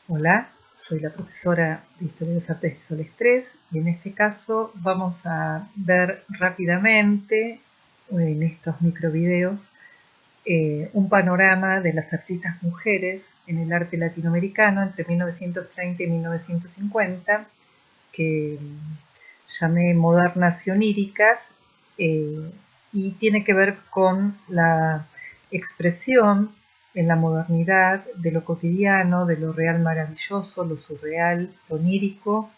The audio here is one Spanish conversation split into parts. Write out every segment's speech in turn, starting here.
Hola, soy la profesora de Historia de las Artes Visuales 3 y en este caso vamos a ver rápidamente en estos microvideos un panorama de las artistas mujeres en el arte latinoamericano entre 1930 y 1950 que llamé modernas y oníricas y tiene que ver con la expresión en la modernidad de lo cotidiano, de lo real maravilloso, lo surreal, lo onírico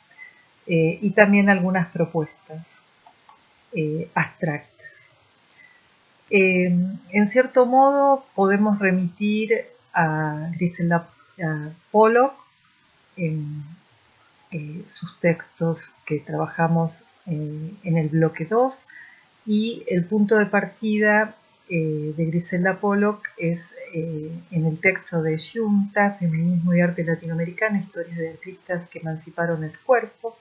y también algunas propuestas abstractas. En cierto modo podemos remitir a Griselda Pollock en sus textos que trabajamos en el bloque 2 y el punto de partida de Griselda Pollock es en el texto de Giunta, Feminismo y Arte Latinoamericano, historias de artistas que emanciparon el cuerpo,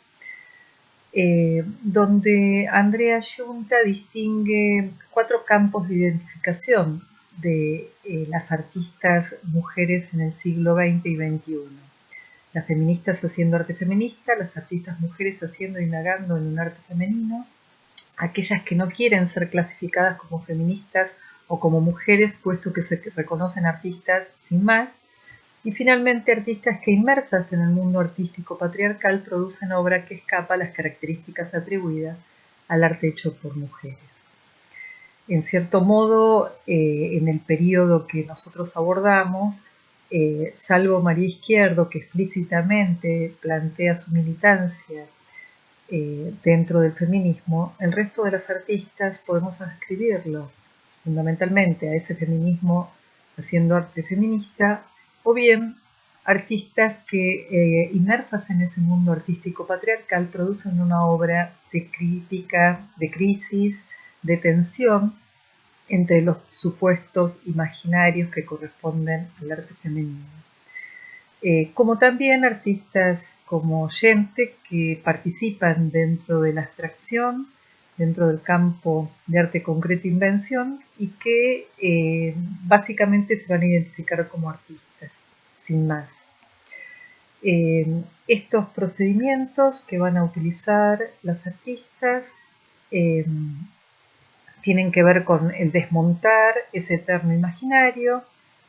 donde Andrea Giunta distingue 4 campos de identificación de las artistas mujeres en el siglo XX y XXI. Las feministas haciendo arte feminista, las artistas mujeres haciendo e indagando en un arte femenino, aquellas que no quieren ser clasificadas como feministas o como mujeres, puesto que se reconocen artistas sin más, y finalmente artistas que inmersas en el mundo artístico patriarcal producen obra que escapa a las características atribuidas al arte hecho por mujeres. En cierto modo, en el periodo que nosotros abordamos, salvo María Izquierdo, que explícitamente plantea su militancia dentro del feminismo, el resto de las artistas podemos ascribirlo fundamentalmente a ese feminismo haciendo arte feminista, o bien artistas que inmersas en ese mundo artístico patriarcal producen una obra de crítica, de crisis, de tensión entre los supuestos imaginarios que corresponden al arte femenino. Como también artistas como Gente que participan dentro de la abstracción, dentro del campo de arte concreto e invención y que básicamente se van a identificar como artistas, sin más. Estos procedimientos que van a utilizar las artistas tienen que ver con el desmontar ese eterno imaginario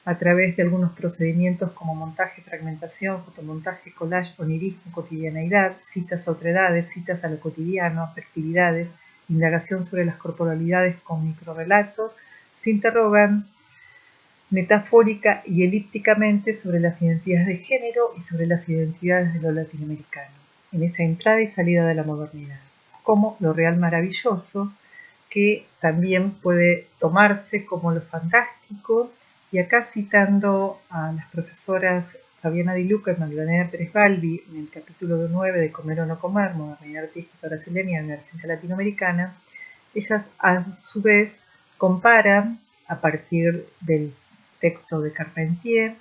a través de algunos procedimientos como montaje, fragmentación, fotomontaje, collage, onirismo, cotidianeidad, citas a otredades, citas a lo cotidiano, afectividades, indagación sobre las corporalidades con microrelatos, se interrogan metafórica y elípticamente sobre las identidades de género y sobre las identidades de lo latinoamericano, en esa entrada y salida de la modernidad, como lo real maravilloso, que también puede tomarse como lo fantástico, y acá citando a las profesoras Fabiana Di Luca y Magdalena Pérez Balbi en el capítulo 9 de Comer o no comer, modernidad artística brasileña en la Argentina latinoamericana, ellas a su vez comparan a partir del texto de Carpentier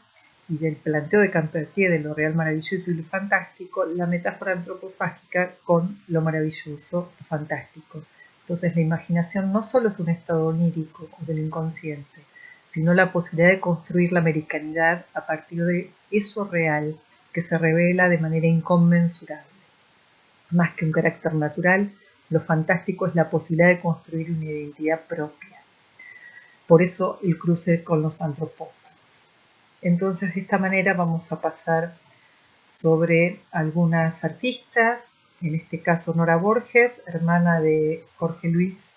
y del planteo de Carpentier de lo real maravilloso y lo fantástico, la metáfora antropofágica con lo maravilloso, lo fantástico. Entonces la imaginación no solo es un estado onírico o del inconsciente, sino la posibilidad de construir la americanidad a partir de eso real que se revela de manera inconmensurable. Más que un carácter natural, lo fantástico es la posibilidad de construir una identidad propia. Por eso el cruce con los antropófagos. Entonces de esta manera vamos a pasar sobre algunas artistas, en este caso Nora Borges, hermana de Jorge Luis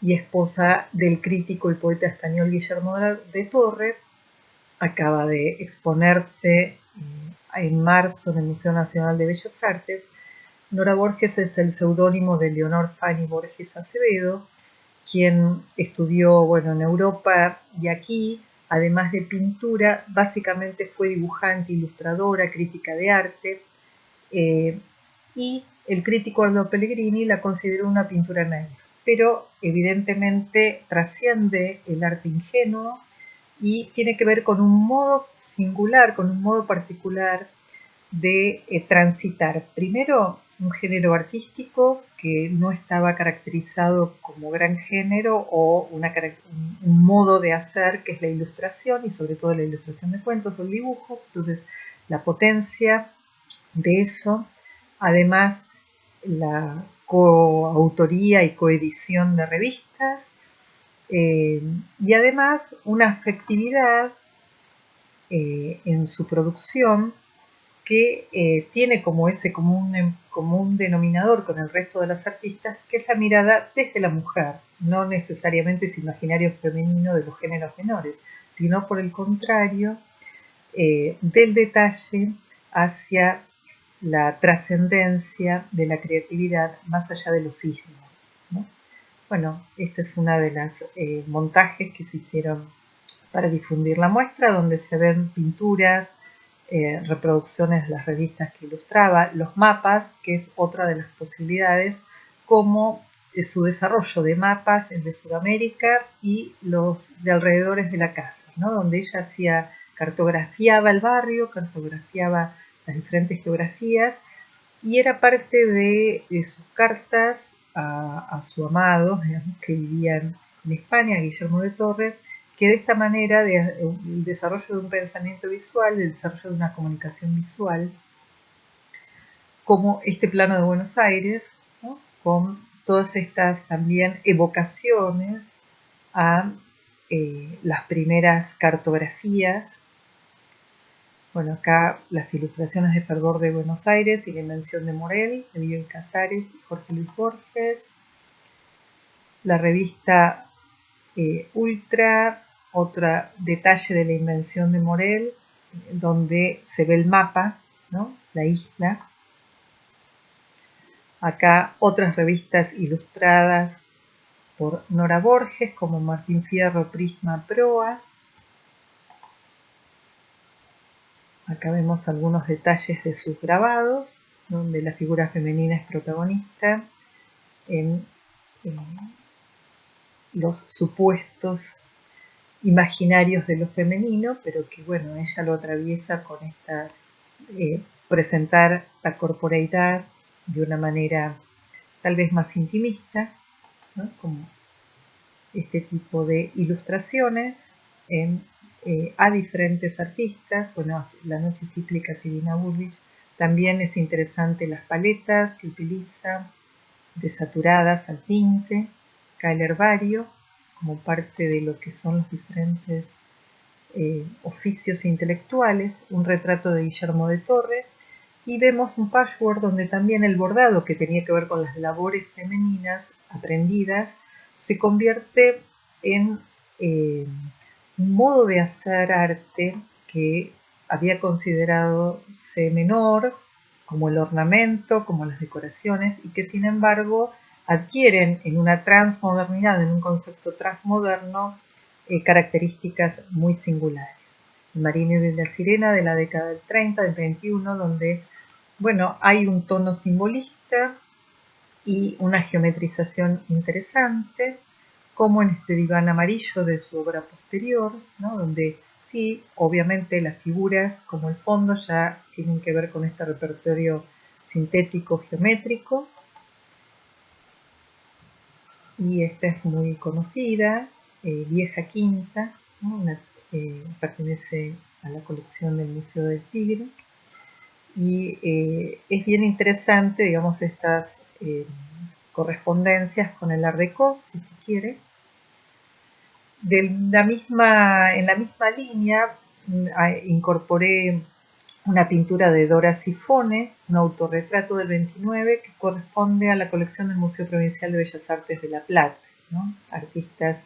y esposa del crítico y poeta español Guillermo de Torre. Acaba de exponerse en marzo en el Museo Nacional de Bellas Artes. Nora Borges es el seudónimo de Leonor Fanny Borges Acevedo, quien estudió en Europa y aquí, además de pintura, básicamente fue dibujante, ilustradora, crítica de arte, y el crítico Aldo Pellegrini la consideró una pintura naif, pero evidentemente trasciende el arte ingenuo y tiene que ver con un modo singular, con un modo particular de transitar primero un género artístico que no estaba caracterizado como gran género o un modo de hacer que es la ilustración y sobre todo la ilustración de cuentos o el dibujo. Entonces la potencia de eso, además la coautoría y coedición de revistas, y además una afectividad en su producción que tiene como ese común denominador con el resto de las artistas, que es la mirada desde la mujer, no necesariamente ese imaginario femenino de los géneros menores, sino por el contrario, del detalle hacia la trascendencia de la creatividad más allá de los ismos, ¿no? Bueno, esta es una de las montajes que se hicieron para difundir la muestra, donde se ven pinturas, reproducciones de las revistas que ilustraba, los mapas, que es otra de las posibilidades, como su desarrollo de mapas, el de Sudamérica y los de alrededores de la casa, ¿no? Donde ella cartografiaba el barrio, cartografiaba las diferentes geografías y era parte de sus cartas a su amado, digamos, que vivía en España, Guillermo de Torre, que de esta manera, el desarrollo de un pensamiento visual, el desarrollo de una comunicación visual, como este plano de Buenos Aires, ¿no? Con todas estas también evocaciones a las primeras cartografías. Bueno, acá las ilustraciones de Fervor de Buenos Aires y la invención de Morel, de Miguel Casares y Jorge Luis Borges. La revista Ultra, otro detalle de la invención de Morel, donde se ve el mapa, ¿no? La isla. Acá otras revistas ilustradas por Nora Borges, como Martín Fierro, Prisma, Proa. Acá vemos algunos detalles de sus grabados, donde la figura femenina es protagonista en los supuestos imaginarios de lo femenino, pero que bueno, ella lo atraviesa con esta presentar la corporeidad de una manera tal vez más intimista, ¿no? Como este tipo de ilustraciones a diferentes artistas. Bueno, La Noche Cíclica, Sirina Bullrich. También es interesante las paletas que utiliza, desaturadas al tinte, acá el herbario, como parte de lo que son los diferentes oficios intelectuales, un retrato de Guillermo de Torre, y vemos un patchwork donde también el bordado, que tenía que ver con las labores femeninas aprendidas, se convierte en un modo de hacer arte que había considerado menor, como el ornamento, como las decoraciones, y que sin embargo adquieren en una transmodernidad, en un concepto transmoderno, características muy singulares. El Marino y la Sirena de la década del 30, del 21, donde bueno, hay un tono simbolista y una geometrización interesante, como en este diván amarillo de su obra posterior, ¿no? Donde sí, obviamente las figuras como el fondo ya tienen que ver con este repertorio sintético geométrico. Y esta es muy conocida, Vieja Quinta, ¿no? Pertenece a la colección del Museo del Tigre. Y es bien interesante, digamos, estas correspondencias con el Art Deco, si se quiere. En la misma línea incorporé una pintura de Dora Sifone, un autorretrato del 29 que corresponde a la colección del Museo Provincial de Bellas Artes de La Plata, ¿no? Artistas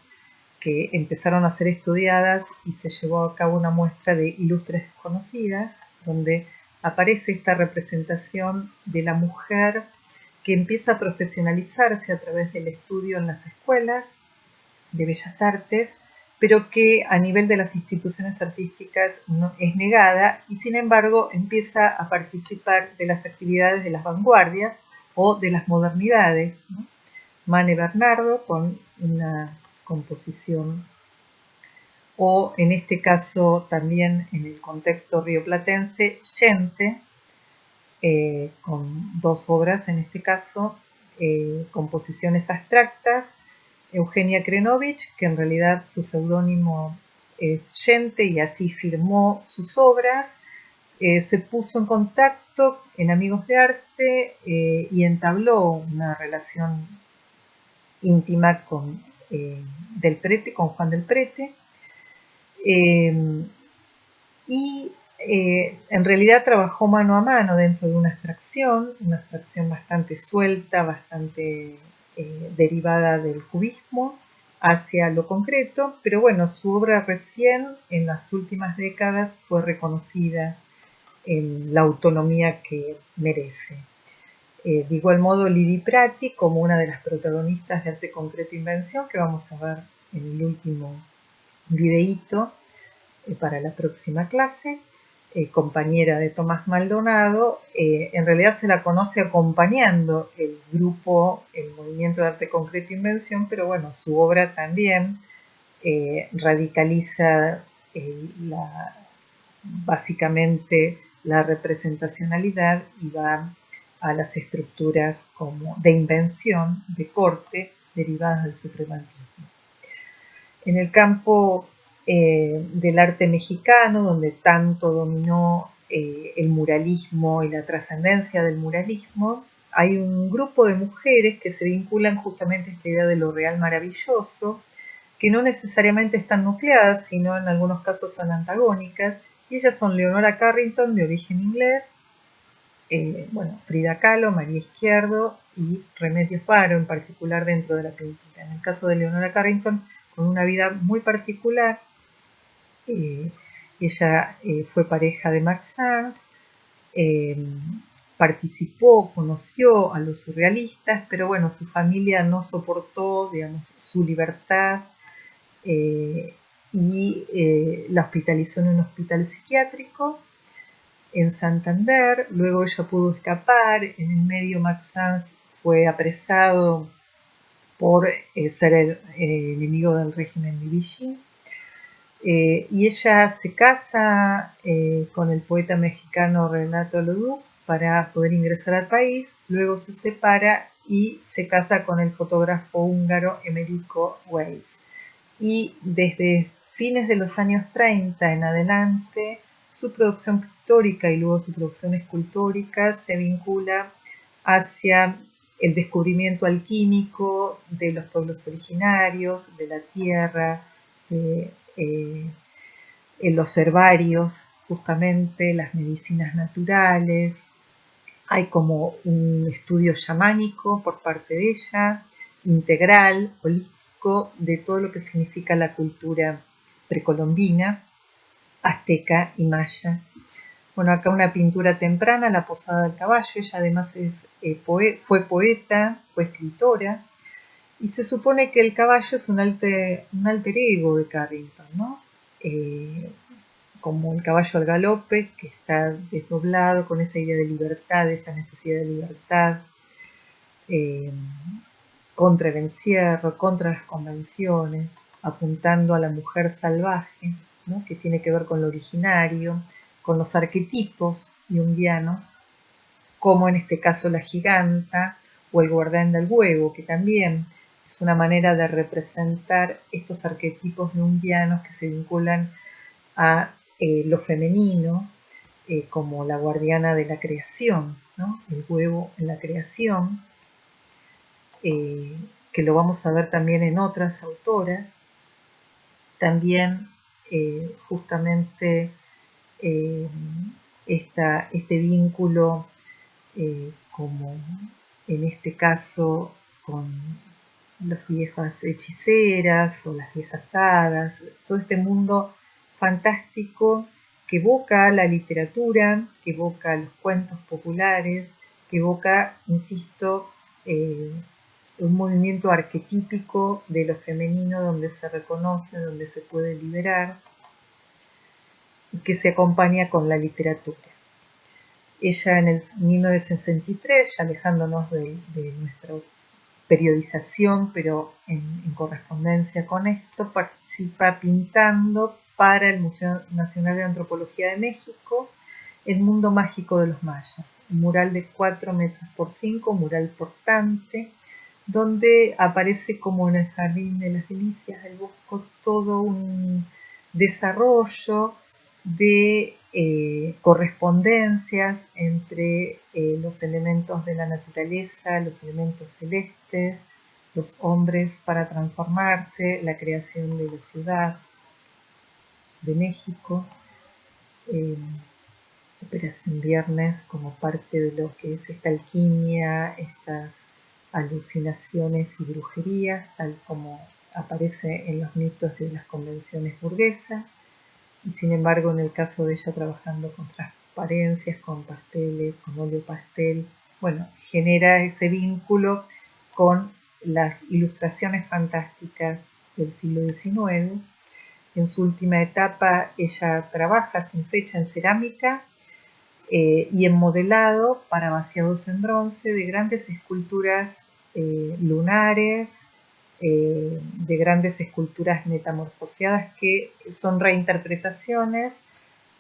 que empezaron a ser estudiadas y se llevó a cabo una muestra de ilustres desconocidas, donde aparece esta representación de la mujer que empieza a profesionalizarse a través del estudio en las escuelas de bellas artes, pero que a nivel de las instituciones artísticas no es negada y sin embargo empieza a participar de las actividades de las vanguardias o de las modernidades, ¿no? Mane Bernardo con una composición, o en este caso también en el contexto rioplatense, Gente, con dos obras en este caso, composiciones abstractas, Eugenia Krenovich, que en realidad su seudónimo es Gente y así firmó sus obras, se puso en contacto en Amigos de Arte y entabló una relación íntima con Juan del Prete, y en realidad trabajó mano a mano dentro de una abstracción bastante suelta, bastante derivada del cubismo hacia lo concreto, pero bueno, su obra recién en las últimas décadas fue reconocida en la autonomía que merece. De igual modo, Lidi Prati, como una de las protagonistas de Arte Concreto e Invención, que vamos a ver en el último videíto para la próxima clase, compañera de Tomás Maldonado, en realidad se la conoce acompañando el grupo, el Movimiento de Arte Concreto e Invención, pero bueno, su obra también radicaliza básicamente la representacionalidad y va a las estructuras como de invención, de corte, derivadas del suprematismo. En el campo del arte mexicano, donde tanto dominó el muralismo y la trascendencia del muralismo, hay un grupo de mujeres que se vinculan justamente a esta idea de lo real maravilloso, que no necesariamente están nucleadas, sino en algunos casos son antagónicas, y ellas son Leonora Carrington, de origen inglés, Frida Kahlo, María Izquierdo y Remedios Varo, en particular dentro de la pintura. En el caso de Leonora Carrington, con una vida muy particular, ella fue pareja de Max Sanz, participó, conoció a los surrealistas, pero bueno, su familia no soportó, digamos, su libertad y la hospitalizó en un hospital psiquiátrico en Santander. Luego ella pudo escapar. En el medio Max Sanz fue apresado por ser el enemigo del régimen de Vichy. Y ella se casa con el poeta mexicano Renato Leduc para poder ingresar al país. Luego se separa y se casa con el fotógrafo húngaro Emerico Weiss. Y desde fines de los años 30 en adelante, su producción pictórica y luego su producción escultórica se vincula hacia el descubrimiento alquímico de los pueblos originarios, de la tierra, de los herbarios, justamente las medicinas naturales. Hay como un estudio chamánico por parte de ella, integral, holístico, de todo lo que significa la cultura precolombina, azteca y maya. Bueno, acá una pintura temprana, La Posada del Caballo. Ella además fue poeta, fue escritora, y se supone que el caballo es un alter ego de Carrington, ¿no? Como el caballo al galope, que está desdoblado con esa idea de libertad, esa necesidad de libertad, contra el encierro, contra las convenciones, apuntando a la mujer salvaje, ¿no? Que tiene que ver con lo originario, con los arquetipos junguianos, como en este caso la giganta o el guardián del huevo, que también es una manera de representar estos arquetipos junguianos que se vinculan a lo femenino, como la guardiana de la creación, ¿no? El huevo en la creación, que lo vamos a ver también en otras autoras. También justamente este vínculo, como en este caso con las viejas hechiceras o las viejas hadas, todo este mundo fantástico que evoca la literatura, que evoca los cuentos populares, que evoca, insisto, un movimiento arquetípico de lo femenino donde se reconoce, donde se puede liberar y que se acompaña con la literatura. Ella en el 1963, ya alejándonos de nuestra periodización, pero en correspondencia con esto, participa pintando para el Museo Nacional de Antropología de México El Mundo Mágico de los Mayas, un mural de 4 metros por 5, mural portante, donde aparece como en el Jardín de las Delicias del Bosco todo un desarrollo de correspondencias entre los elementos de la naturaleza, los elementos celestes, los hombres para transformarse, la creación de la ciudad de México, Operación Viernes como parte de lo que es esta alquimia, estas alucinaciones y brujerías, tal como aparece en los mitos de las convenciones burguesas, y sin embargo en el caso de ella trabajando con transparencias, con pasteles, con óleo pastel, bueno, genera ese vínculo con las ilustraciones fantásticas del siglo XIX. En su última etapa ella trabaja sin fecha en cerámica y en modelado para vaciados en bronce de grandes esculturas lunares, de grandes esculturas metamorfoseadas que son reinterpretaciones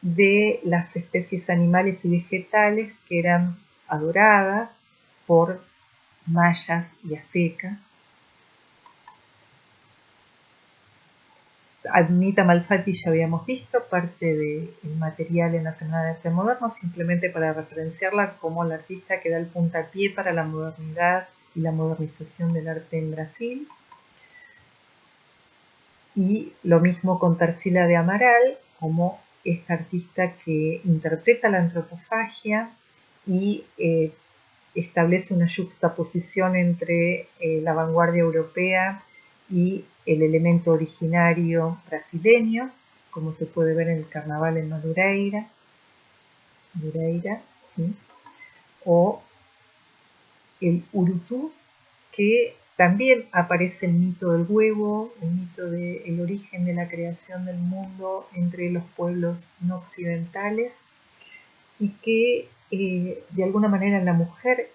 de las especies animales y vegetales que eran adoradas por mayas y aztecas. Anita Malfatti ya habíamos visto parte del material en la Semana de Arte Moderno, simplemente para referenciarla como la artista que da el puntapié para la modernidad y la modernización del arte en Brasil. Y lo mismo con Tarsila de Amaral, como esta artista que interpreta la antropofagia y establece una juxtaposición entre la vanguardia europea y el elemento originario brasileño, como se puede ver en el carnaval en Madureira, ¿sí? O el Urutú, que también aparece el mito del huevo, el mito del origen de la creación del mundo entre los pueblos no occidentales, y que de alguna manera la mujer,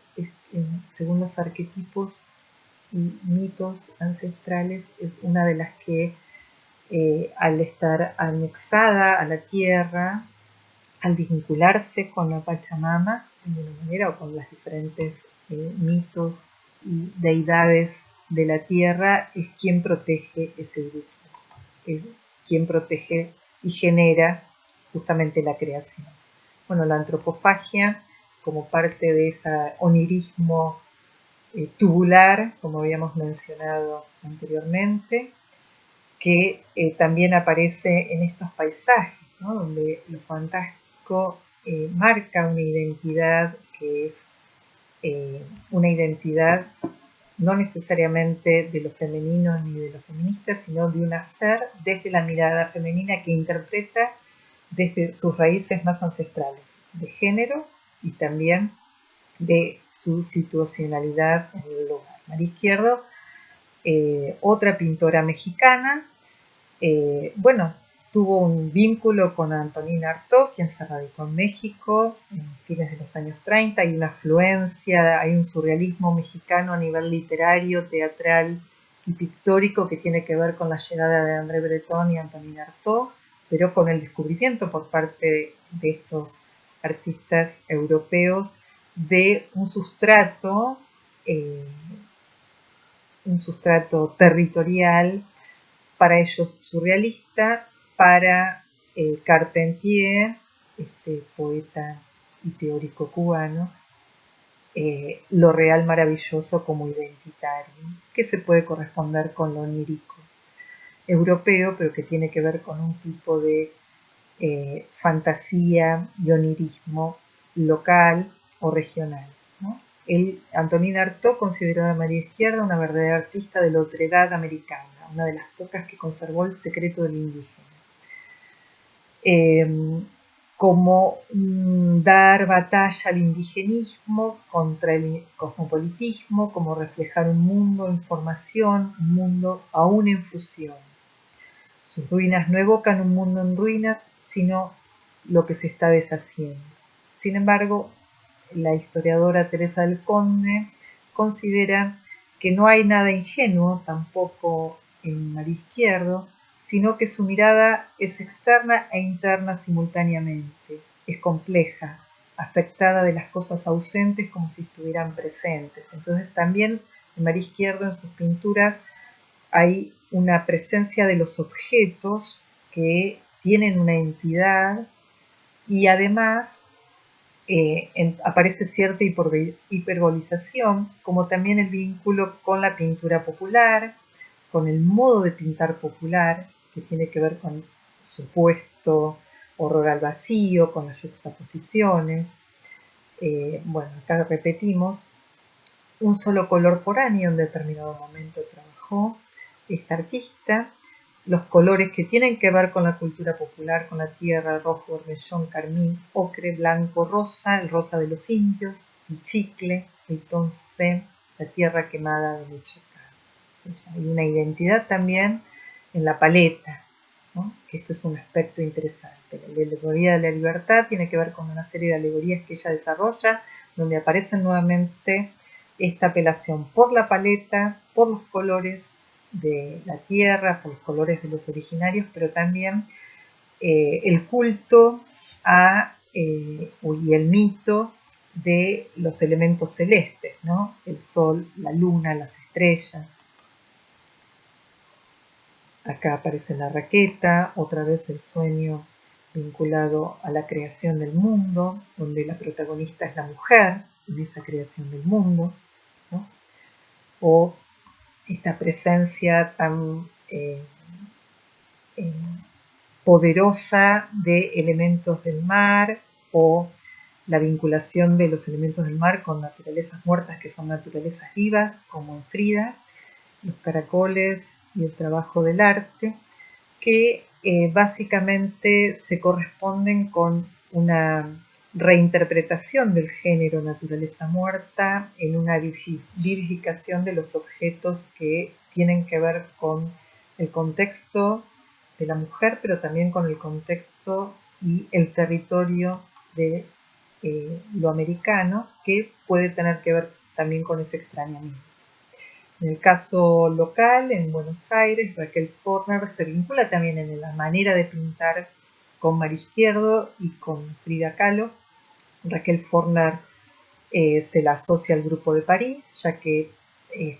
según los arquetipos y mitos ancestrales, es una de las que al estar anexada a la tierra, al vincularse con la Pachamama de alguna manera o con las diferentes mitos y deidades de la tierra, es quien protege ese grupo, es quien protege y genera justamente la creación. Bueno, la antropofagia, como parte de ese onirismo tubular, como habíamos mencionado anteriormente, que también aparece en estos paisajes, ¿no? Donde lo fantástico marca una identidad que es una identidad no necesariamente de lo femenino ni de lo feminista, sino de un hacer desde la mirada femenina que interpreta desde sus raíces más ancestrales, de género y también de su situacionalidad en el lugar. María Izquierdo, otra pintora mexicana, tuvo un vínculo con Antonín Artaud, quien se radicó en México en fines de los años 30. Hay una afluencia, hay un surrealismo mexicano a nivel literario, teatral y pictórico que tiene que ver con la llegada de André Breton y Antonín Artaud, pero con el descubrimiento por parte de estos artistas europeos de un sustrato territorial, para ellos surrealista, para Carpentier, este poeta y teórico cubano, lo real maravilloso como identitario, que se puede corresponder con lo onírico europeo, pero que tiene que ver con un tipo de fantasía y onirismo local o regional, ¿no? Antonín Artaud consideró a María Izquierdo una verdadera artista de la otredad americana, una de las pocas que conservó el secreto del indígena. Como dar batalla al indigenismo contra el cosmopolitismo, como reflejar un mundo en formación, un mundo aún en fusión. Sus ruinas no evocan un mundo en ruinas, sino lo que se está deshaciendo. Sin embargo, la historiadora Teresa del Conde considera que no hay nada ingenuo tampoco en María Izquierdo, sino que su mirada es externa e interna simultáneamente, es compleja, afectada de las cosas ausentes como si estuvieran presentes. Entonces también en María Izquierdo, en sus pinturas, hay una presencia de los objetos que tienen una entidad y además aparece cierta hiperbolización, como también el vínculo con la pintura popular, con el modo de pintar popular, que tiene que ver con supuesto horror al vacío, con las juxtaposiciones. Bueno, acá repetimos, un solo color por año en determinado momento trabajó esta artista, los colores que tienen que ver con la cultura popular, con la tierra, rojo, vermellón, carmín, ocre, blanco, rosa, el rosa de los indios, el chicle, el tonce, la tierra quemada de Michoacán. Hay una identidad también en la paleta, ¿no? Que esto es un aspecto interesante. La alegoría de la libertad tiene que ver con una serie de alegorías que ella desarrolla, donde aparecen nuevamente esta apelación por la paleta, por los colores de la tierra, por los colores de los originarios, pero también el culto y el mito de los elementos celestes, ¿no? El sol, la luna, las estrellas. Acá aparece la raqueta, otra vez el sueño vinculado a la creación del mundo, donde la protagonista es la mujer en esa creación del mundo, ¿no? O esta presencia tan poderosa de elementos del mar o la vinculación de los elementos del mar con naturalezas muertas que son naturalezas vivas, como en Frida, los caracoles y el trabajo del arte, que básicamente se corresponden con una reinterpretación del género naturaleza muerta en una vivificación de los objetos que tienen que ver con el contexto de la mujer, pero también con el contexto y el territorio de lo americano, que puede tener que ver también con ese extrañamiento. En el caso local, en Buenos Aires, Raquel Forner se vincula también en la manera de pintar con María Izquierdo y con Frida Kahlo. Raquel Forner se la asocia al Grupo de París, ya que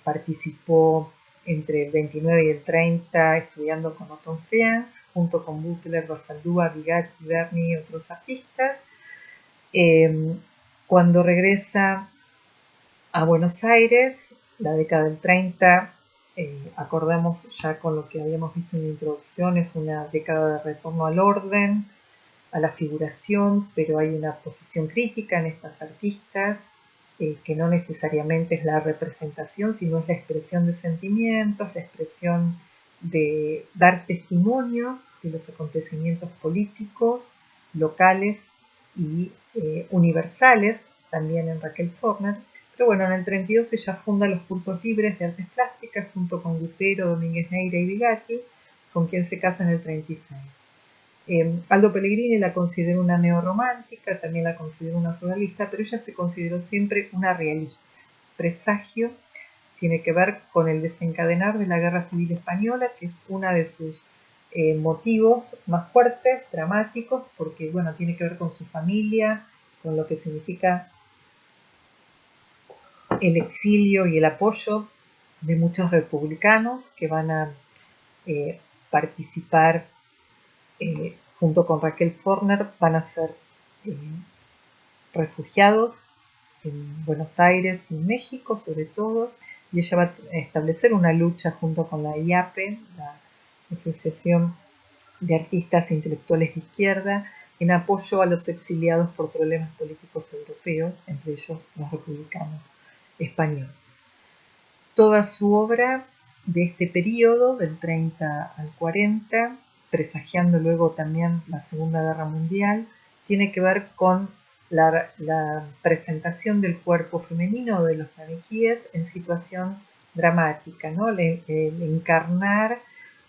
participó entre el 29 y el 30 estudiando con Otto Friens, junto con Butler, Rosaldúa, Bigatti, Berni y otros artistas. Cuando regresa a Buenos Aires, la década del 30, acordamos ya con lo que habíamos visto en la introducción, es una década de retorno al orden, a la figuración, pero hay una posición crítica en estas artistas, que no necesariamente es la representación, sino es la expresión de sentimientos, la expresión de dar testimonio de los acontecimientos políticos, locales y universales, también en Raquel Forner. Pero bueno, en el 32 ella funda los cursos libres de artes plásticas junto con Gutero, Domínguez Neira y Bigatti, con quien se casa en el 36. Aldo Pellegrini la consideró una neorromántica, también la consideró una surrealista, pero ella se consideró siempre una realista. Presagio tiene que ver con el desencadenar de la Guerra Civil Española, que es uno de sus motivos más fuertes, dramáticos, porque bueno, tiene que ver con su familia, con lo que significa el exilio y el apoyo de muchos republicanos que van a participar junto con Raquel Forner, van a ser refugiados en Buenos Aires y México sobre todo, y ella va a establecer una lucha junto con la IAPE, la Asociación de Artistas e Intelectuales de Izquierda, en apoyo a los exiliados por problemas políticos europeos, entre ellos los republicanos españoles. Toda su obra de este periodo, del 30 al 40, presagiando luego también la Segunda Guerra Mundial, tiene que ver con la presentación del cuerpo femenino de los maniquíes en situación dramática, ¿no? El encarnar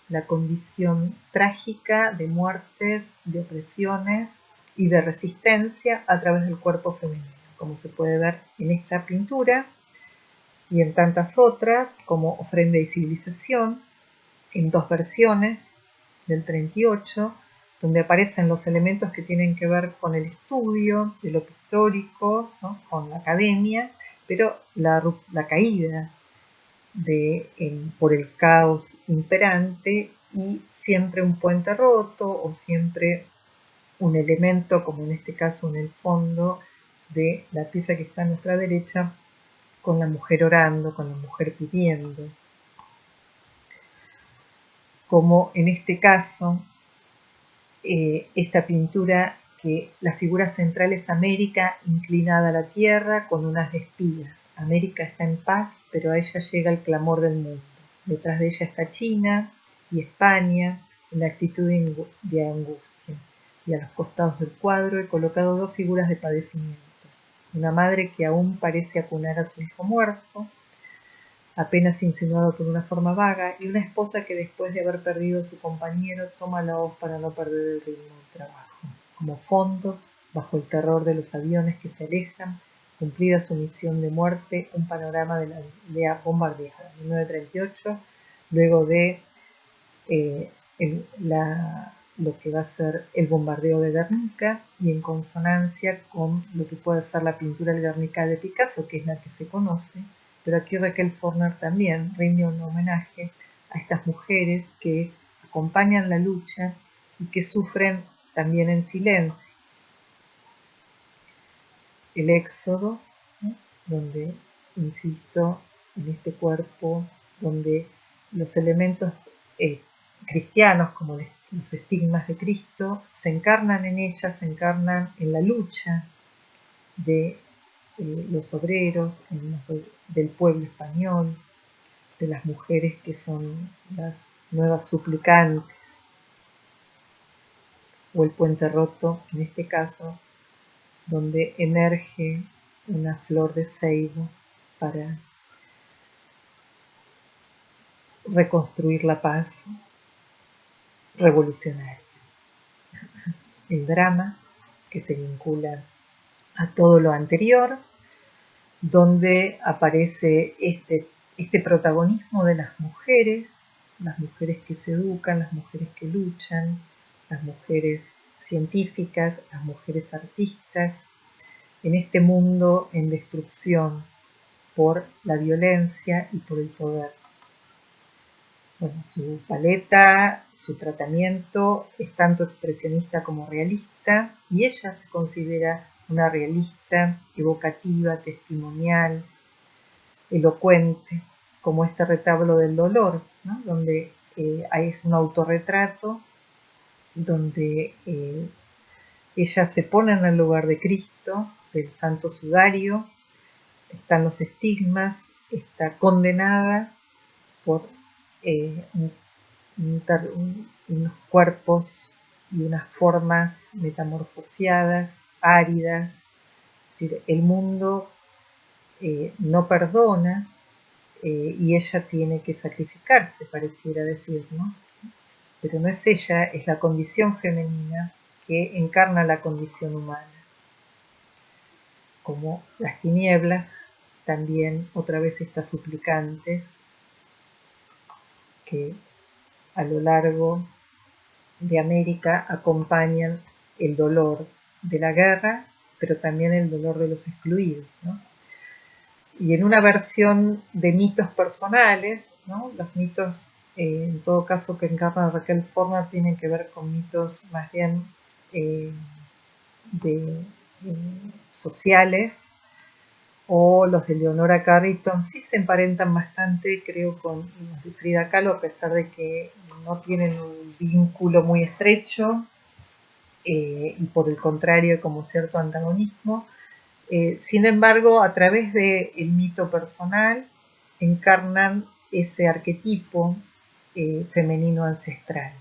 la condición trágica de muertes, de opresiones y de resistencia a través del cuerpo femenino, como se puede ver en esta pintura y en tantas otras, como Ofrenda y Civilización, en dos versiones del 38, donde aparecen los elementos que tienen que ver con el estudio de lo pictórico, ¿no? Con la academia, pero la caída por el caos imperante y siempre un puente roto o siempre un elemento, como en este caso en el fondo de la pieza que está a nuestra derecha, con la mujer orando, con la mujer pidiendo. Como en este caso, esta pintura, que la figura central es América inclinada a la tierra con unas espigas. América está en paz, pero a ella llega el clamor del mundo. Detrás de ella está China y España en la actitud de angustia. Y a los costados del cuadro he colocado dos figuras de padecimiento. Una madre que aún parece acunar a su hijo muerto, apenas insinuado por una forma vaga, y una esposa que después de haber perdido a su compañero toma la hoz para no perder el ritmo del trabajo. Como fondo, bajo el terror de los aviones que se alejan, cumplida su misión de muerte, un panorama de la aldea bombardeada. 1938, luego de lo que va a ser el bombardeo de Guernica, y en consonancia con lo que puede ser la pintura del Guernica de Picasso, que es la que se conoce, pero aquí Raquel Forner también rinde un homenaje a estas mujeres que acompañan la lucha y que sufren también en silencio. El éxodo, ¿no? Donde, insisto, en este cuerpo, donde los elementos cristianos, como los estigmas de Cristo, se encarnan en ella, se encarnan en la lucha de los obreros, del pueblo español, de las mujeres que son las nuevas suplicantes, o el puente roto, en este caso, donde emerge una flor de ceibo para reconstruir la paz revolucionaria. El drama que se vincula a todo lo anterior, donde aparece este protagonismo de las mujeres que se educan, las mujeres que luchan, las mujeres científicas, las mujeres artistas, en este mundo en destrucción por la violencia y por el poder. Bueno, su paleta, su tratamiento es tanto expresionista como realista, y ella se considera una realista, evocativa, testimonial, elocuente, como este retablo del dolor, ¿no? Donde es un autorretrato, donde ella se pone en el lugar de Cristo, del santo sudario, están los estigmas, está condenada por unos cuerpos y unas formas metamorfoseadas, áridas. Es decir, el mundo no perdona, y ella tiene que sacrificarse, pareciera decirnos, pero no es ella, es la condición femenina que encarna la condición humana. Como las tinieblas, también otra vez estas suplicantes que a lo largo de América acompañan el dolor de la guerra, pero también el dolor de los excluidos, ¿no? Y en una versión de mitos personales, ¿no? Los mitos, en todo caso, que encarna Raquel Forner tienen que ver con mitos más bien sociales, o los de Leonora Carrington sí se emparentan bastante, creo, con los de Frida Kahlo, a pesar de que no tienen un vínculo muy estrecho, y por el contrario, como cierto antagonismo. Sin embargo, a través del mito personal, encarnan ese arquetipo femenino ancestral.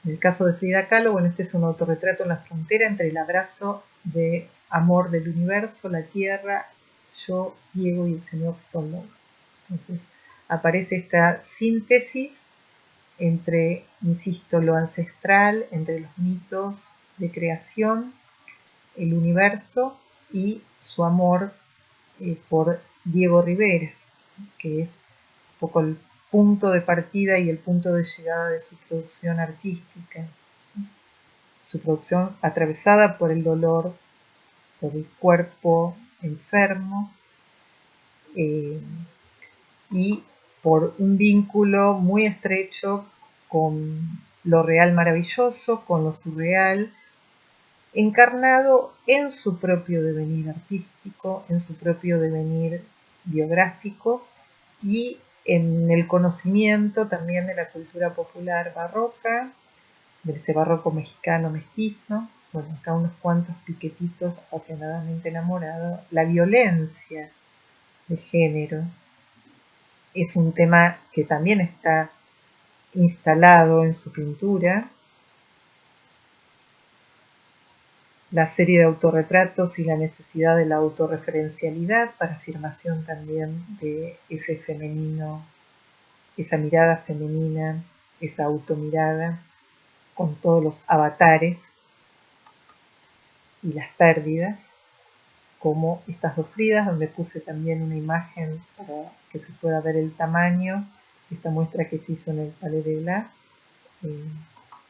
En el caso de Frida Kahlo, bueno, este es un autorretrato en la frontera entre el abrazo de amor del universo, la tierra, yo, Diego y el Señor somos. Entonces aparece esta síntesis entre, insisto, lo ancestral, entre los mitos de creación, el universo y su amor por Diego Rivera, que es un poco el punto de partida y el punto de llegada de su producción artística. Su producción atravesada por el dolor, por el cuerpo enfermo, y por un vínculo muy estrecho con lo real maravilloso, con lo surreal, encarnado en su propio devenir artístico, en su propio devenir biográfico y en el conocimiento también de la cultura popular barroca, de ese barroco mexicano mestizo. Bueno, acá unos cuantos piquetitos apasionadamente enamorados. La violencia de género es un tema que también está instalado en su pintura. La serie de autorretratos y la necesidad de la autorreferencialidad para afirmación también de ese femenino, esa mirada femenina, esa automirada con todos los avatares y las pérdidas, como estas dos Fridas, donde puse también una imagen para que se pueda ver el tamaño, esta muestra que se hizo en el Palais de Glass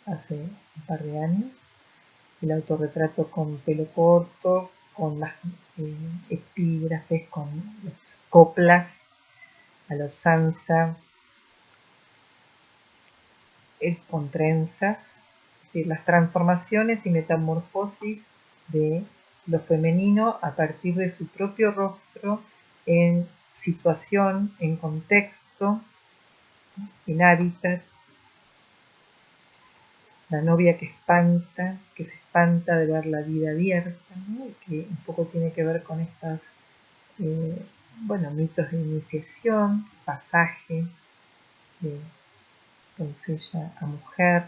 hace un par de años, el autorretrato con pelo corto, con las epígrafes, con las coplas a la usanza, con trenzas, es decir, las transformaciones y metamorfosis de lo femenino a partir de su propio rostro en situación, en contexto, en hábitat. La novia que se espanta de ver la vida abierta, ¿no? Que un poco tiene que ver con estas, mitos de iniciación, pasaje de doncella a mujer,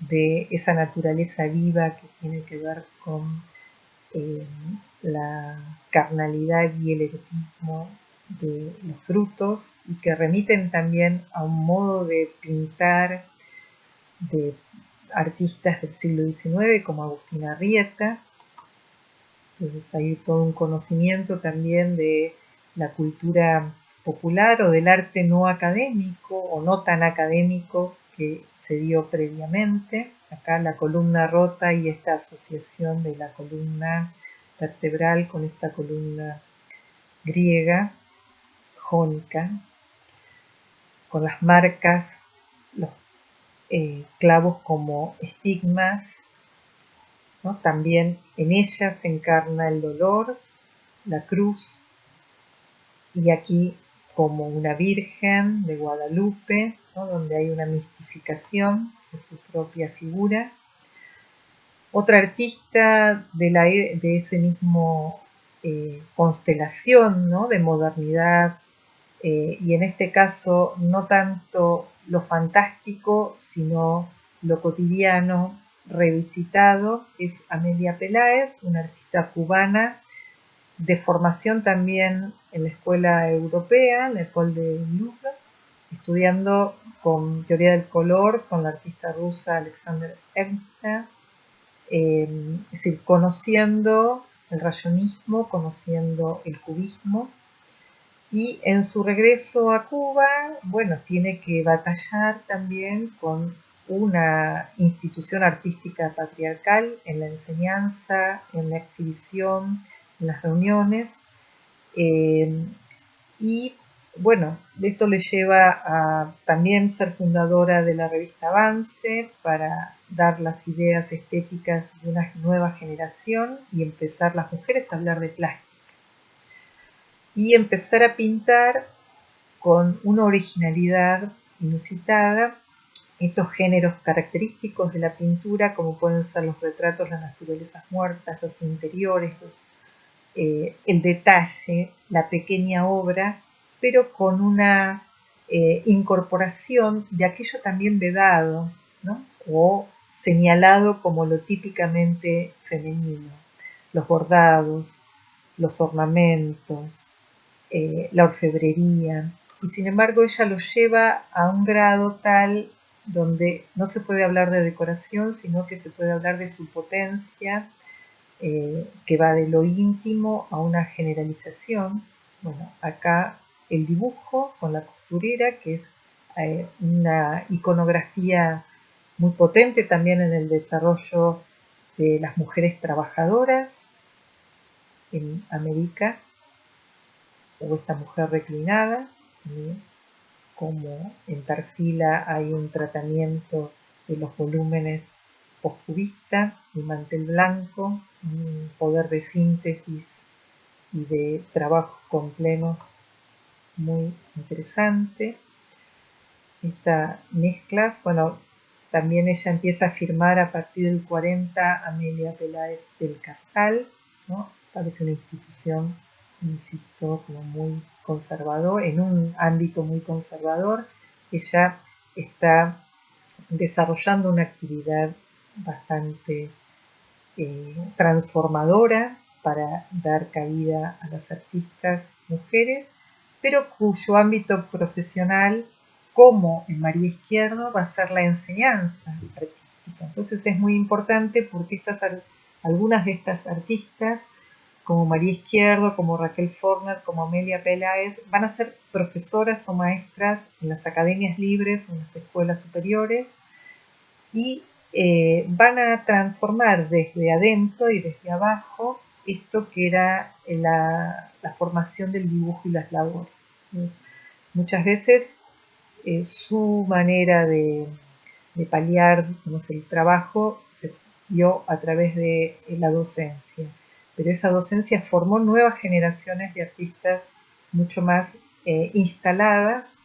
de esa naturaleza viva que tiene que ver con la carnalidad y el erotismo de los frutos y que remiten también a un modo de pintar de artistas del siglo XIX como Agustín Arrieta. Entonces hay todo un conocimiento también de la cultura popular o del arte no académico o no tan académico que se dio previamente. Acá la columna rota y esta asociación de la columna vertebral con esta columna griega, jónica, con las marcas, los clavos como estigmas, ¿no? También en ella se encarna el dolor, la cruz, y aquí como una Virgen de Guadalupe, ¿no? Donde hay una mistificación de su propia figura. Otra artista de ese mismo constelación, ¿no? De modernidad, y en este caso no tanto lo fantástico, sino lo cotidiano revisitado, es Amelia Peláez, una artista cubana de formación también en la escuela europea, en la École de Louvre, estudiando con teoría del color con la artista rusa Alexander Ernster, es decir, conociendo el rayonismo, conociendo el cubismo, y en su regreso a Cuba, tiene que batallar también con una institución artística patriarcal en la enseñanza, en la exhibición, en las reuniones, y esto le lleva a también ser fundadora de la revista Avance para dar las ideas estéticas de una nueva generación y empezar las mujeres a hablar de plástica y empezar a pintar con una originalidad inusitada estos géneros característicos de la pintura, como pueden ser los retratos, las naturalezas muertas, los interiores, el detalle, la pequeña obra, pero con una incorporación de aquello también vedado, ¿no? O señalado como lo típicamente femenino, los bordados, los ornamentos, la orfebrería, y sin embargo ella lo lleva a un grado tal donde no se puede hablar de decoración, sino que se puede hablar de su potencia, que va de lo íntimo a una generalización. Acá el dibujo con la costurera, que es una iconografía muy potente también en el desarrollo de las mujeres trabajadoras en América, o esta mujer reclinada, como en Tarsila hay un tratamiento de los volúmenes postcubista, el mantel blanco, un poder de síntesis y de trabajos con plenos muy interesante. Estas mezclas, bueno, también ella empieza a firmar a partir del 40 Amelia Peláez del Casal, ¿no? Parece una institución, insisto, como muy conservador, en un ámbito muy conservador. Ella está desarrollando una actividad bastante transformadora para dar cabida a las artistas mujeres, pero cuyo ámbito profesional, como en María Izquierdo, va a ser la enseñanza artística. Entonces es muy importante porque algunas de estas artistas, como María Izquierdo, como Raquel Forner, como Amelia Peláez, van a ser profesoras o maestras en las academias libres o en las escuelas superiores y van a transformar desde adentro y desde abajo esto que era la formación del dibujo y las labores. Muchas veces su manera de paliar, el trabajo se dio a través de la docencia, pero esa docencia formó nuevas generaciones de artistas mucho más instaladas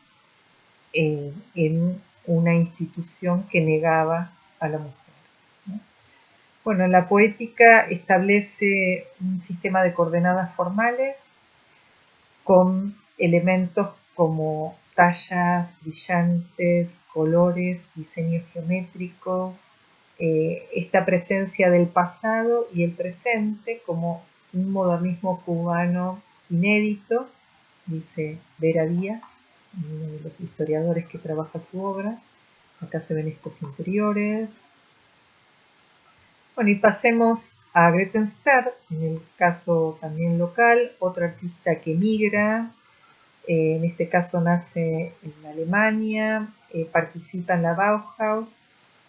en una institución que negaba a la mujer, ¿no? Bueno, la poética establece un sistema de coordenadas formales con elementos como tallas brillantes, colores, diseños geométricos, esta presencia del pasado y el presente como un modernismo cubano inédito, dice Vera Díaz, uno de los historiadores que trabaja su obra. Acá se ven estos interiores. Bueno, y pasemos a Gretchen Ster, en el caso también local, otra artista que migra, en este caso nace en Alemania, participa en la Bauhaus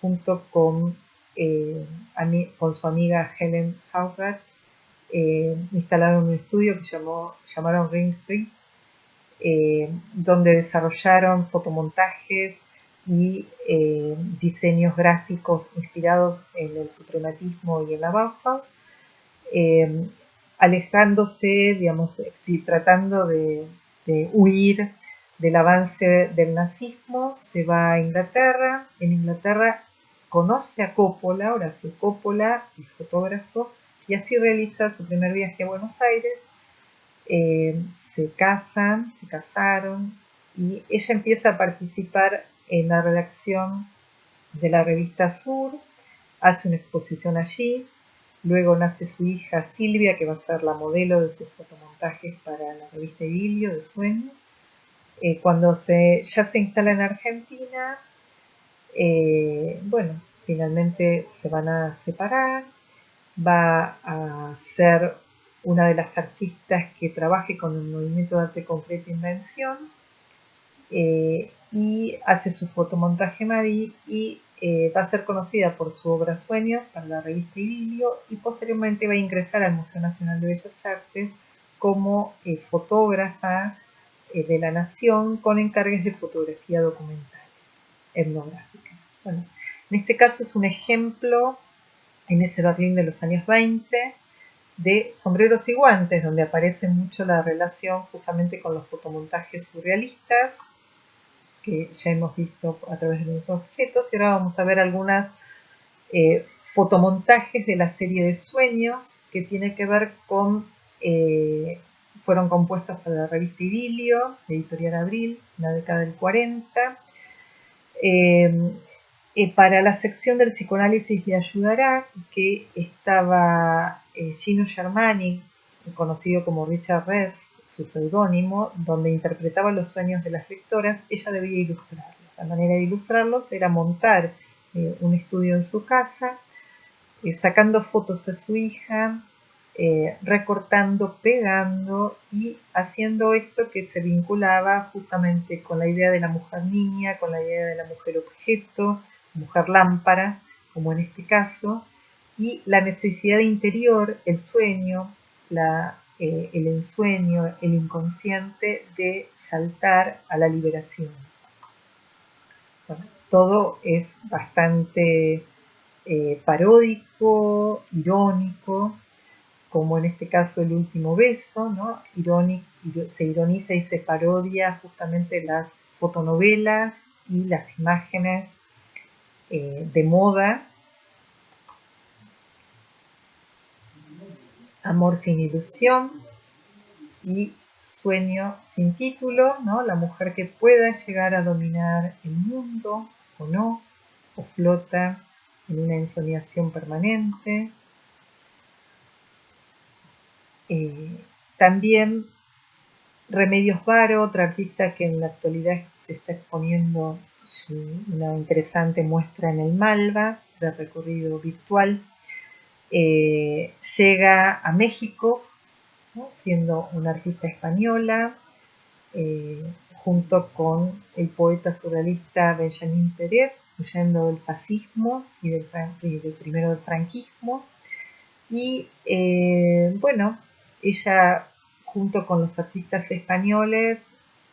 junto con su amiga Helen Haugat, instalaron un estudio que llamaron Ring Streets, donde desarrollaron fotomontajes y diseños gráficos inspirados en el suprematismo y en la Bauhaus, alejándose, digamos, tratando de huir del avance del nazismo. Se va a Inglaterra. En Inglaterra conoce a Coppola, Horacio Coppola, el fotógrafo, y así realiza su primer viaje a Buenos Aires. Se casaron, y ella empieza a participar en la redacción de la revista Sur, hace una exposición allí, luego nace su hija Silvia, que va a ser la modelo de sus fotomontajes para la revista Idilio de Sueños. Cuando ya se instala en Argentina, bueno, finalmente se van a separar, va a ser una de las artistas que trabaje con el movimiento de arte concreto e invención, y hace su fotomontaje Marie y va a ser conocida por su obra Sueños para la revista Idilio, y posteriormente va a ingresar al Museo Nacional de Bellas Artes como fotógrafa de la Nación con encargues de fotografía documentales, etnográficas. Bueno, en este caso es un ejemplo en ese Berlín de los años 20 de Sombreros y Guantes, donde aparece mucho la relación justamente con los fotomontajes surrealistas que ya hemos visto a través de los objetos, y ahora vamos a ver algunas fotomontajes de la serie de Sueños que tiene que ver con, fueron compuestos para la revista Idilio, Editorial Abril, en la década del 40. Para la sección del psicoanálisis le ayudará que estaba Gino Germani, conocido como Richard Ress, su seudónimo, donde interpretaba los sueños de las lectoras. Ella debía ilustrarlos. La manera de ilustrarlos era montar un estudio en su casa, sacando fotos a su hija, recortando, pegando y haciendo esto que se vinculaba justamente con la idea de la mujer niña, con la idea de la mujer objeto, mujer lámpara, como en este caso, y la necesidad interior, el sueño, el ensueño, el inconsciente de saltar a la liberación. Bueno, todo es bastante paródico, irónico, como en este caso El último beso, ¿no? Se ironiza y se parodia justamente las fotonovelas y las imágenes de moda. Amor sin ilusión y Sueño sin título, ¿no? La mujer que pueda llegar a dominar el mundo o no, o flota en una ensoñación permanente. También Remedios Varo, otra artista que en la actualidad se está exponiendo una interesante muestra en el Malva de recorrido virtual. Llega a México, ¿no? Siendo una artista española, junto con el poeta surrealista Benjamín Pérez, huyendo del fascismo y primero del franquismo. Y bueno, ella junto con los artistas españoles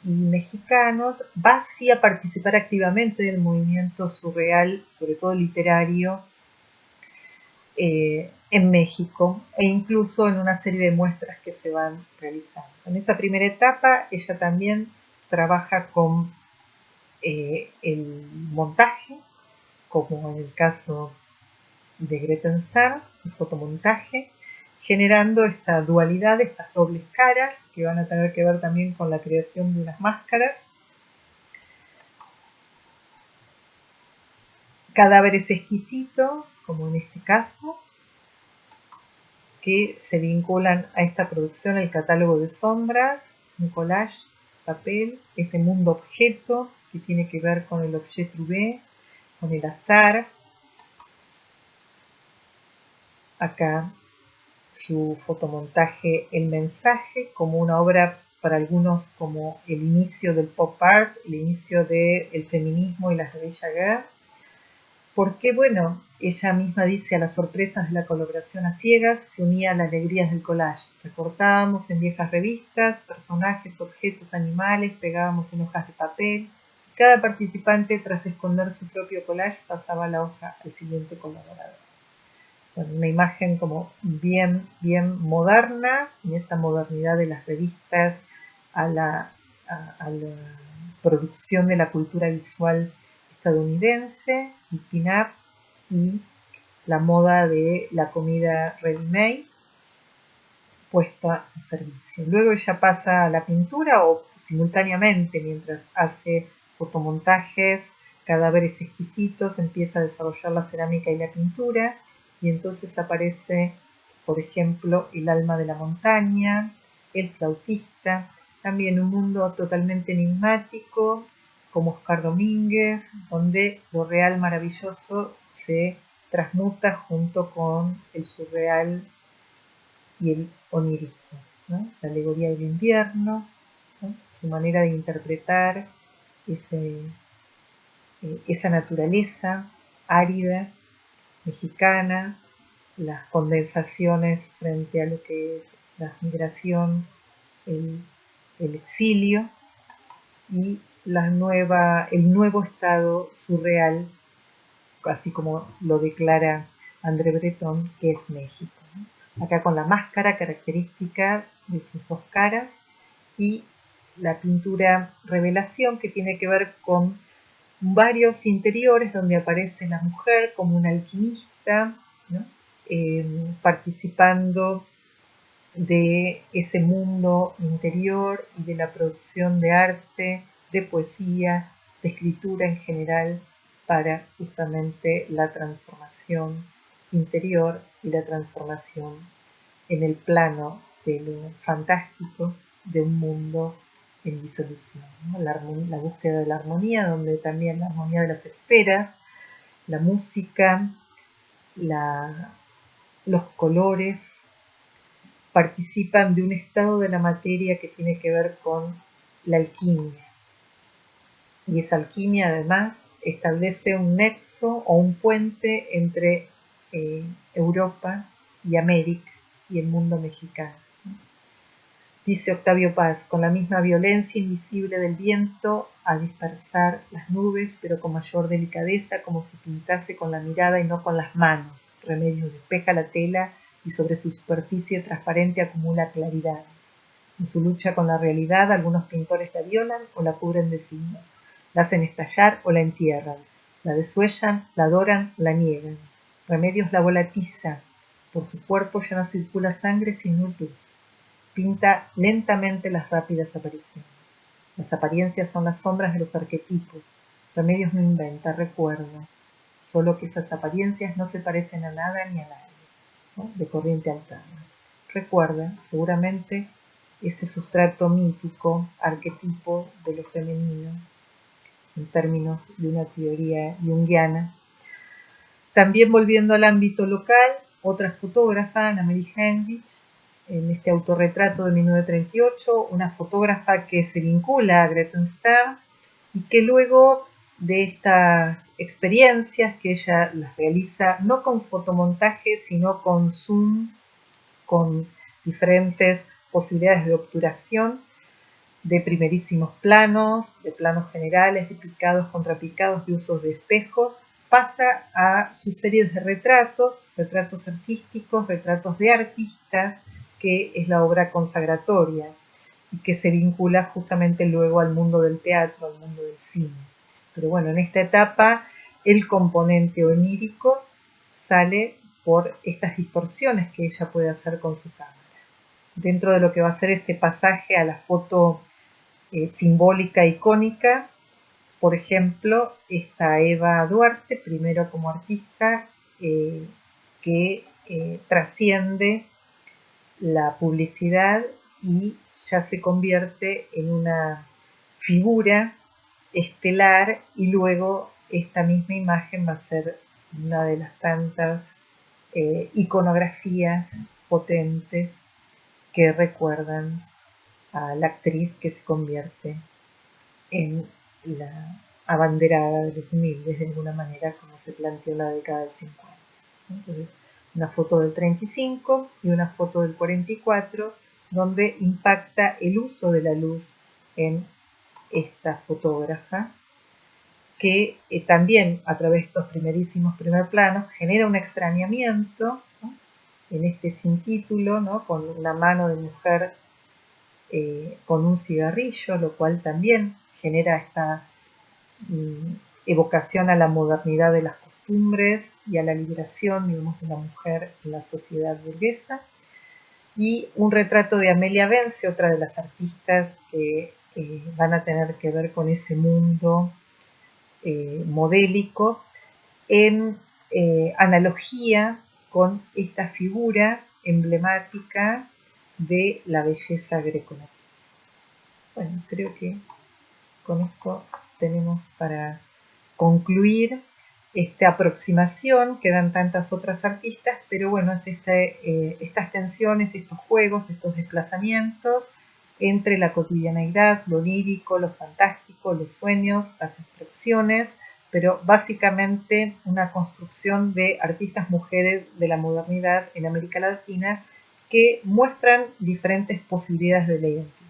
y mexicanos va así a participar activamente del movimiento surreal, sobre todo literario, en México e incluso en una serie de muestras que se van realizando. En esa primera etapa ella también trabaja con el montaje, como en el caso de Greta Star, el fotomontaje, generando esta dualidad, estas dobles caras que van a tener que ver también con la creación de unas máscaras. Cadáveres exquisitos, como en este caso, que se vinculan a esta producción, el catálogo de sombras, un collage, papel, ese mundo objeto que tiene que ver con el objet trouvé, con el azar. Acá su fotomontaje El mensaje, como una obra para algunos como el inicio del pop art, el inicio del feminismo y la bella guerra, porque bueno, ella misma dice: a las sorpresas de la colaboración a ciegas se unía la alegría del collage. Recortábamos en viejas revistas personajes, objetos, animales, pegábamos en hojas de papel. Cada participante, tras esconder su propio collage, pasaba la hoja al siguiente colaborador. Bueno, una imagen como bien moderna, en esa modernidad de las revistas a la producción de la cultura visual estadounidense, el pin-up y la moda de la comida ready-made puesta en servicio. Luego ella pasa a la pintura o simultáneamente, mientras hace fotomontajes, cadáveres exquisitos, empieza a desarrollar la cerámica y la pintura, y entonces aparece, por ejemplo, El alma de la montaña, El flautista, también un mundo totalmente enigmático, como Oscar Domínguez, donde lo real maravilloso se transmuta junto con el surreal y el onirismo, ¿no? La alegoría del invierno, ¿no? Su manera de interpretar esa naturaleza árida, mexicana, las condensaciones frente a lo que es la migración, el exilio y el nuevo estado surreal, así como lo declara André Breton, que es México, ¿no? Acá con la máscara característica de sus dos caras y la pintura Revelación, que tiene que ver con varios interiores donde aparece la mujer como una alquimista, ¿no? Participando de ese mundo interior y de la producción de arte, de poesía, de escritura en general, para justamente la transformación interior y la transformación en el plano de lo fantástico de un mundo en disolución, ¿no? La búsqueda de la armonía, donde también la armonía de las esferas, la música, los colores participan de un estado de la materia que tiene que ver con la alquimia. Y esa alquimia además establece un nexo o un puente entre Europa y América y el mundo mexicano. Dice Octavio Paz, con la misma violencia invisible del viento a dispersar las nubes, pero con mayor delicadeza, como si pintase con la mirada y no con las manos. Remedios despeja la tela y sobre su superficie transparente acumula claridades. En su lucha con la realidad, algunos pintores la violan o la cubren de signos, la hacen estallar o la entierran, la desuellan, la adoran, la niegan. Remedios la volatiza, por su cuerpo ya no circula sangre sino luz. Pinta lentamente las rápidas apariciones. Las apariencias son las sombras de los arquetipos. Remedios no inventa, recuerda. Solo que esas apariencias no se parecen a nada ni a nadie, ¿no? De corriente alterna. Recuerda, seguramente, ese sustrato mítico, arquetipo de lo femenino, en términos de una teoría junguiana. También volviendo al ámbito local, otra fotógrafa, Anna-Marie Heinrich, en este autorretrato de 1938, una fotógrafa que se vincula a Gretchen Stern y que luego de estas experiencias que ella las realiza no con fotomontaje, sino con zoom, con diferentes posibilidades de obturación, de primerísimos planos, de planos generales, de picados, contrapicados, de usos de espejos, pasa a sus series de retratos, retratos artísticos, retratos de artistas, que es la obra consagratoria y que se vincula justamente luego al mundo del teatro, al mundo del cine. Pero bueno, en esta etapa el componente onírico sale por estas distorsiones que ella puede hacer con su cámara. Dentro de lo que va a ser este pasaje a la foto simbólica, icónica, por ejemplo, está Eva Duarte, primero como artista, que trasciende la publicidad y ya se convierte en una figura estelar, y luego esta misma imagen va a ser una de las tantas iconografías potentes que recuerdan a la actriz que se convierte en la abanderada de los humildes, de alguna manera, como se planteó en la década del 50. Entonces, una foto del 35 y una foto del 44, donde impacta el uso de la luz en esta fotógrafa, que también a través de estos primerísimos primer planos genera un extrañamiento, ¿no? En este sin título, ¿no? Con una mano de mujer con un cigarrillo, lo cual también genera esta evocación a la modernidad de las costumbres y a la liberación, digamos, de la mujer en la sociedad burguesa. Y un retrato de Amelia Vence, otra de las artistas que van a tener que ver con ese mundo modélico, en analogía con esta figura emblemática de la belleza greco-latina. Bueno, creo que con esto tenemos para concluir esta aproximación. Quedan tantas otras artistas, pero bueno, es estas tensiones, estos juegos, estos desplazamientos entre la cotidianeidad, lo lírico, lo fantástico, los sueños, las abstracciones, pero básicamente una construcción de artistas mujeres de la modernidad en América Latina que muestran diferentes posibilidades de la identidad.